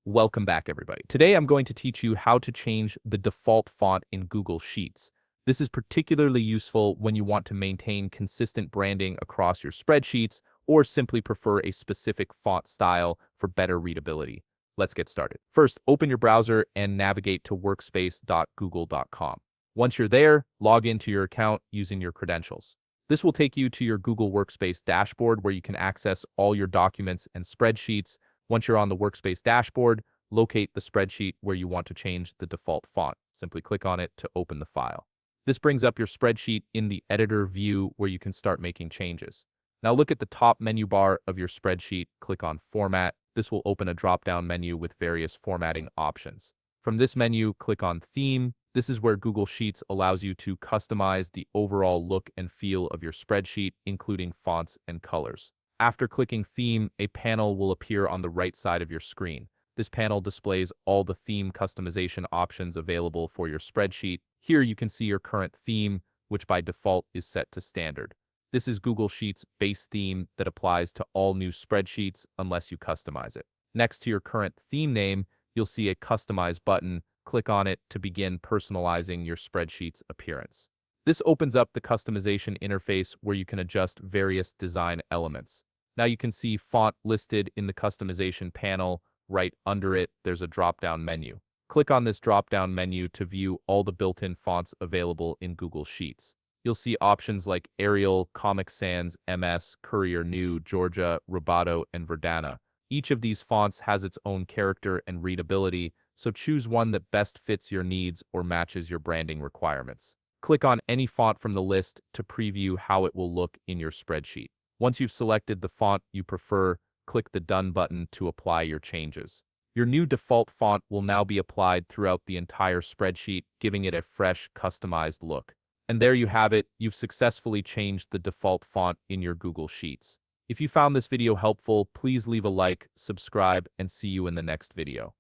Welcome back, everybody. Today, I'm going to teach you how to change the default font in Google Sheets. This is particularly useful when you want to maintain consistent branding across your spreadsheets or simply prefer a specific font style for better readability. Let's get started. First, open your browser and navigate to workspace.google.com. Once you're there, log into your account using your credentials. This will take you to your Google Workspace dashboard where you can access all your documents and spreadsheets. Once you're on the Workspace dashboard, locate the spreadsheet where you want to change the default font. Simply click on it to open the file. This brings up your spreadsheet in the editor view where you can start making changes. Now look at the top menu bar of your spreadsheet, click on Format. This will open a drop-down menu with various formatting options. From this menu, click on Theme. This is where Google Sheets allows you to customize the overall look and feel of your spreadsheet, including fonts and colors. After clicking Theme, a panel will appear on the right side of your screen. This panel displays all the theme customization options available for your spreadsheet. Here you can see your current theme, which by default is set to standard. This is Google Sheets' base theme that applies to all new spreadsheets unless you customize it. Next to your current theme name, you'll see a Customize button. Click on it to begin personalizing your spreadsheet's appearance. This opens up the customization interface where you can adjust various design elements. Now you can see font listed in the customization panel. Right under it, there's a drop-down menu. Click on this drop-down menu to view all the built-in fonts available in Google Sheets. You'll see options like Arial, Comic Sans, MS, Courier New, Georgia, Roboto, and Verdana. Each of these fonts has its own character and readability, so choose one that best fits your needs or matches your branding requirements. Click on any font from the list to preview how it will look in your spreadsheet. Once you've selected the font you prefer, click the Done button to apply your changes. Your new default font will now be applied throughout the entire spreadsheet, giving it a fresh, customized look. And there you have it, you've successfully changed the default font in your Google Sheets. If you found this video helpful, please leave a like, subscribe, and see you in the next video.